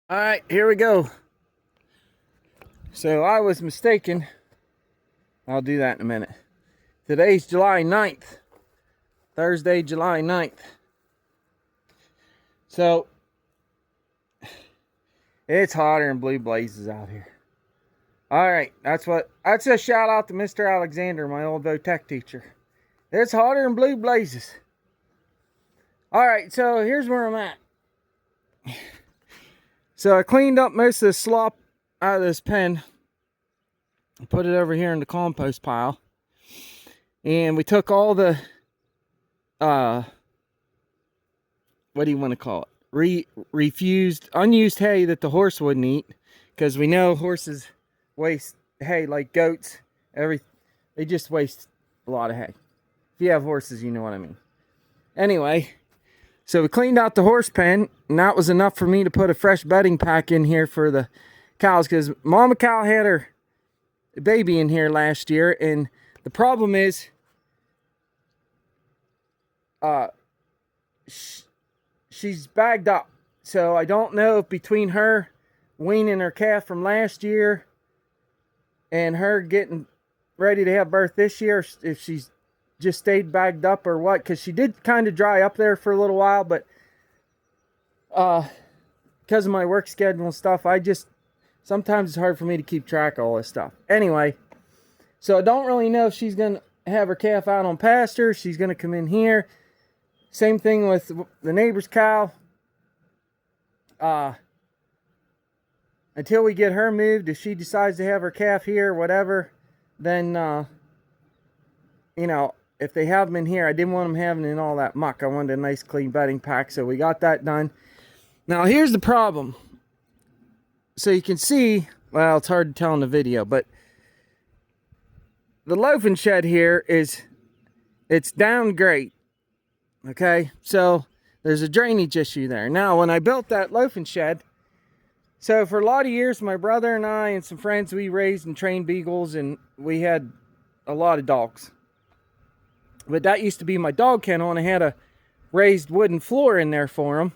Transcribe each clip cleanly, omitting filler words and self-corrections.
All right, here we go. So I was mistaken. I'll do that in a minute. Today's July 9th. Thursday, July 9th. So it's hotter than blue blazes out here. All right, that's a shout out to Mr. Alexander, my old VOTEC teacher. It's hotter than blue blazes. All right, so here's where I'm at. So I cleaned up most of the slop out of this pen. Put it over here in the compost pile. And we took all the, what do you want to call it? Refused, unused hay that the horse wouldn't eat. Because we know horses waste hay like goats. They just waste a lot of hay. If you have horses, you know what I mean. Anyway, so we cleaned out the horse pen. And that was enough for me to put a fresh bedding pack in here for the cows. Because Mama cow had her baby in here last year. And the problem is, she's bagged up. So I don't know if between her weaning her calf from last year and her getting ready to have birth this year, if she's just stayed bagged up or what, because she did kind of dry up there for a little while, but because of my work schedule and stuff, sometimes it's hard for me to keep track of all this stuff. Anyway, so I don't really know if she's going to have her calf out on pasture. She's going to come in here. Same thing with the neighbor's cow. Until we get her moved, if she decides to have her calf here, whatever, then, if they have them in here, I didn't want them having in all that muck. I wanted a nice clean bedding pack, so we got that done. Now, here's the problem. So you can see, well, it's hard to tell in the video, but the loafing shed here it's down great. Okay, so there's a drainage issue there. Now, when I built that loafing shed, so for a lot of years, my brother and I and some friends, we raised and trained beagles, and we had a lot of dogs. But that used to be my dog kennel, and I had a raised wooden floor in there for them.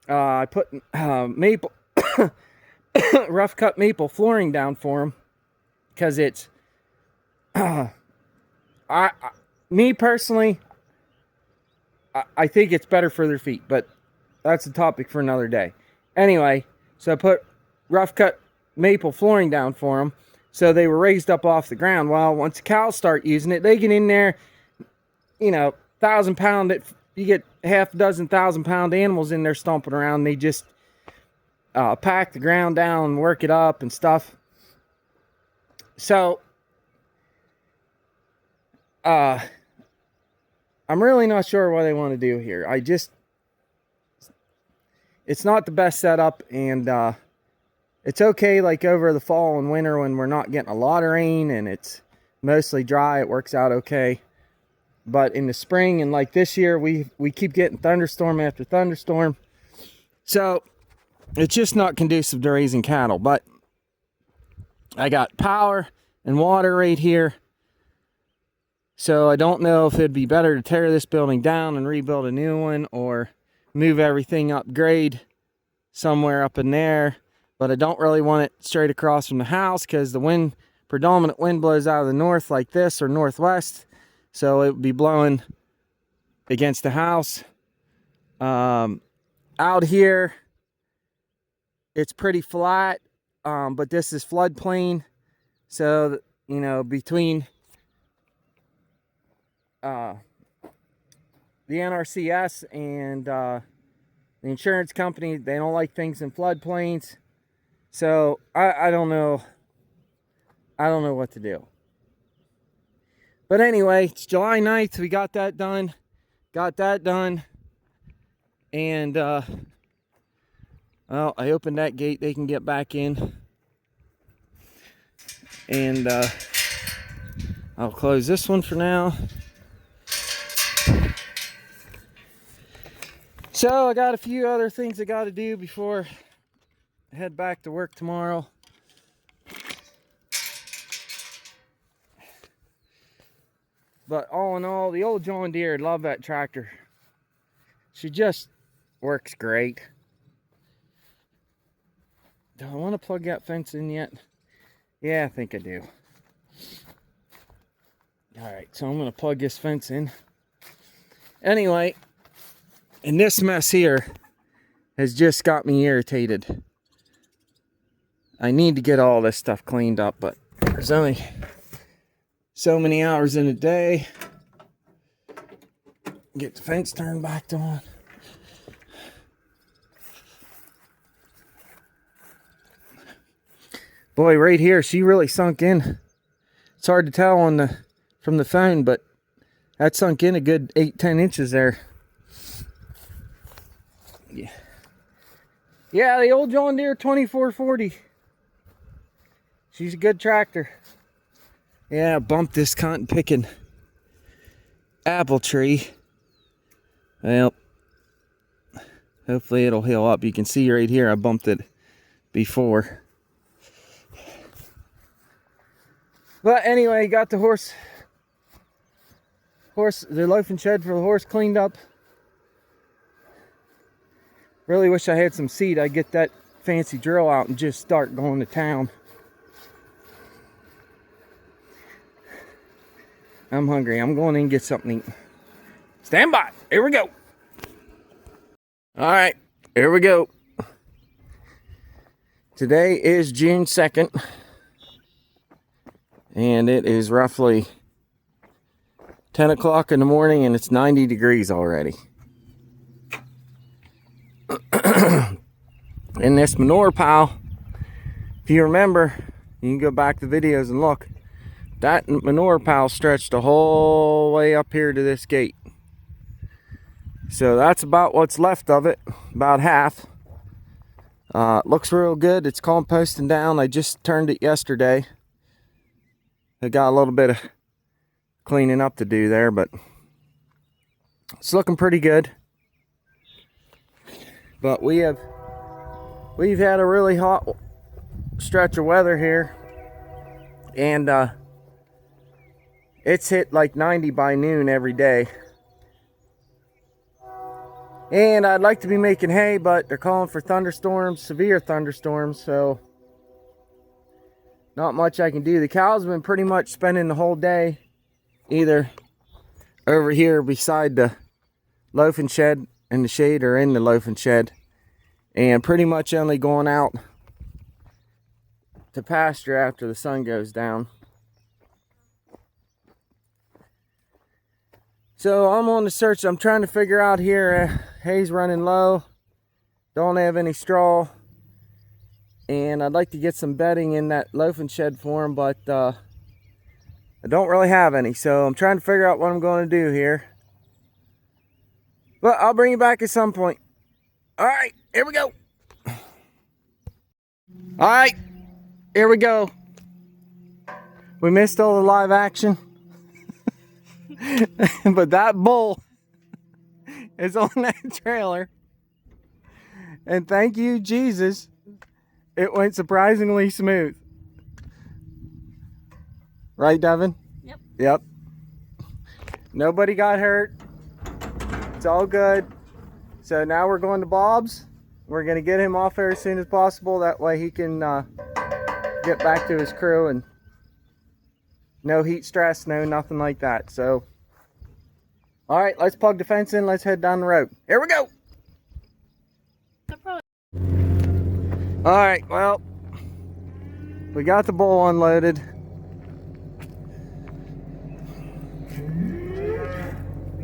I put maple, rough cut maple flooring down for them, because it's, me personally, I think it's better for their feet, but that's a topic for another day. Anyway, so I put rough cut maple flooring down for them, so they were raised up off the ground. Well, once the cows start using it, they get in there, 1,000-pound, you get half a dozen 1,000-pound animals in there stomping around. They just pack the ground down and work it up and stuff. So, I'm really not sure what I want to do here. It's not the best setup, and it's okay like over the fall and winter when we're not getting a lot of rain and it's mostly dry. It works out okay. But in the spring and like this year, we keep getting thunderstorm after thunderstorm. So it's just not conducive to raising cattle. But I got power and water right here. So I don't know if it'd be better to tear this building down and rebuild a new one, or move everything upgrade somewhere up in there. But I don't really want it straight across from the house, because the predominant wind blows out of the north like this, or northwest. So it would be blowing against the house. Out here, it's pretty flat, but this is floodplain. So, between the NRCS and the insurance company, they don't like things in floodplains. So I don't know. I don't know what to do. But anyway, it's July 9th. We got that done. And well, I opened that gate. They can get back in. And I'll close this one for now. So I got a few other things I got to do before I head back to work tomorrow. But all in all, the old John Deere, love that tractor. She just works great. Do I want to plug that fence in yet? Yeah, I think I do. Alright, so I'm going to plug this fence in. Anyway, and this mess here has just got me irritated. I need to get all this stuff cleaned up, but there's only so many hours in a day. Get the fence turned back on. Boy, right here, she really sunk in. It's hard to tell from the phone, but that sunk in a good 8-10 inches there. Yeah. Yeah, the old John Deere 2440. She's a good tractor. Yeah, I bumped this cotton picking apple tree. Well, hopefully it'll heal up. You can see right here I bumped it before. But anyway, got the the loafing shed for the horse cleaned up. Really wish I had some seed. I'd get that fancy drill out and just start going to town. I'm hungry. I'm going in and get something to eat. Stand by. Here we go. All right, here we go. Today is June 2nd. And it is roughly 10 o'clock in the morning and it's 90 degrees already. In this manure pile, if you remember, you can go back to videos and look. That manure pile stretched the whole way up here to this gate. So that's about what's left of it, about half. It looks real good. It's composting down. I just turned it yesterday. I got a little bit of cleaning up to do there, but it's looking pretty good. But we've had a really hot stretch of weather here, and it's hit like 90 by noon every day. And I'd like to be making hay, but they're calling for thunderstorms, severe thunderstorms, so not much I can do. The cows have been pretty much spending the whole day either over here beside the loafing shed in the shade or in the loafing shed, and pretty much only going out to pasture after the sun goes down. So I'm on the search. I'm trying to figure out here, hay's running low, don't have any straw, and I'd like to get some bedding in that loafing shed for them, but I don't really have any, so I'm trying to figure out what I'm going to do here. But I'll bring you back at some point. All right, here we go. All right, here we go. We missed all the live action. But that bull is on that trailer. And thank you, Jesus. It went surprisingly smooth. Right, Devin? Yep. Yep. Nobody got hurt. It's all good. So now we're going to Bob's. We're going to get him off there as soon as possible. That way he can get back to his crew, and no heat stress, no nothing like that. So, all right, let's plug the fence in. Let's head down the road. Here we go. All right, well, we got the bull unloaded.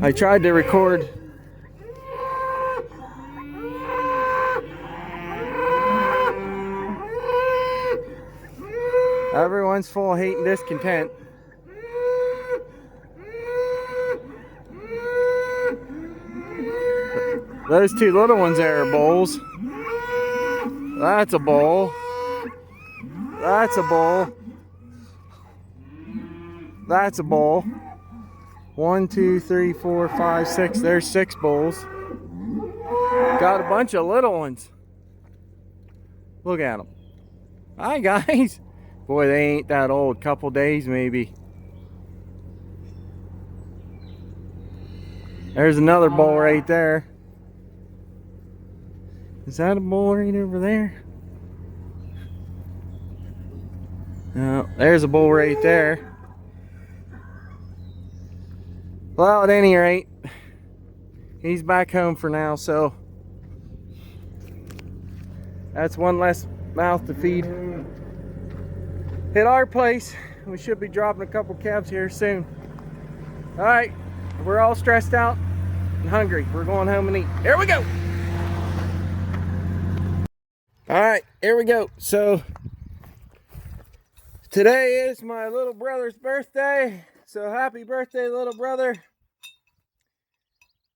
I tried to record everyone's full of hate and discontent. Those two little ones there are bulls. That's a bull. That's a bull. That's a bull. 1, 2, 3, 4, 5, 6. There's 6 bulls. Got a bunch of little ones. Look at them. Hi, guys. Boy, they ain't that old. Couple days, maybe. There's another bull right there. Is that a bull right over there? Oh, there's a bull right there. Well, at any rate, he's back home for now, so that's one less mouth to feed. Hit our place. We should be dropping a couple calves here soon. All right, we're all stressed out and hungry. We're going home and eat. Here we go. All right, here we go. So today is my little brother's birthday. So happy birthday, little brother.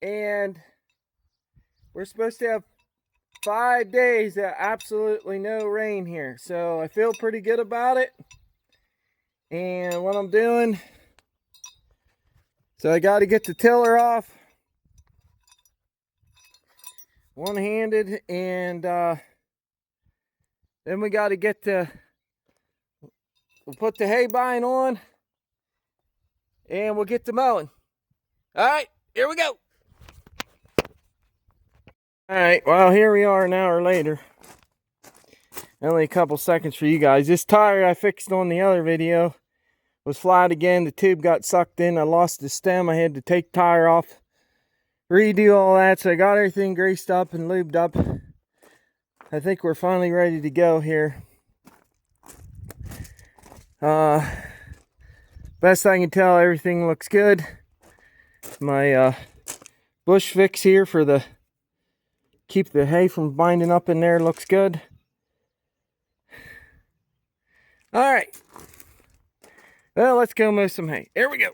And we're supposed to have 5 days of absolutely no rain here. So I feel pretty good about it. And what I'm doing, so I got to get the tiller off one-handed, and then we got to get we'll put the hay bine on, and we'll get to mowing. All right, here we go. All right, well, here we are an hour later. Only a couple seconds for you guys. This tire I fixed on the other video was flat again. The tube got sucked in. I lost the stem. I had to take the tire off, redo all that. So I got everything greased up and lubed up. I think we're finally ready to go here. Best I can tell, everything looks good. My bush fix here for the keep the hay from binding up in there looks good. All right, well, let's go mow some hay. Here we go.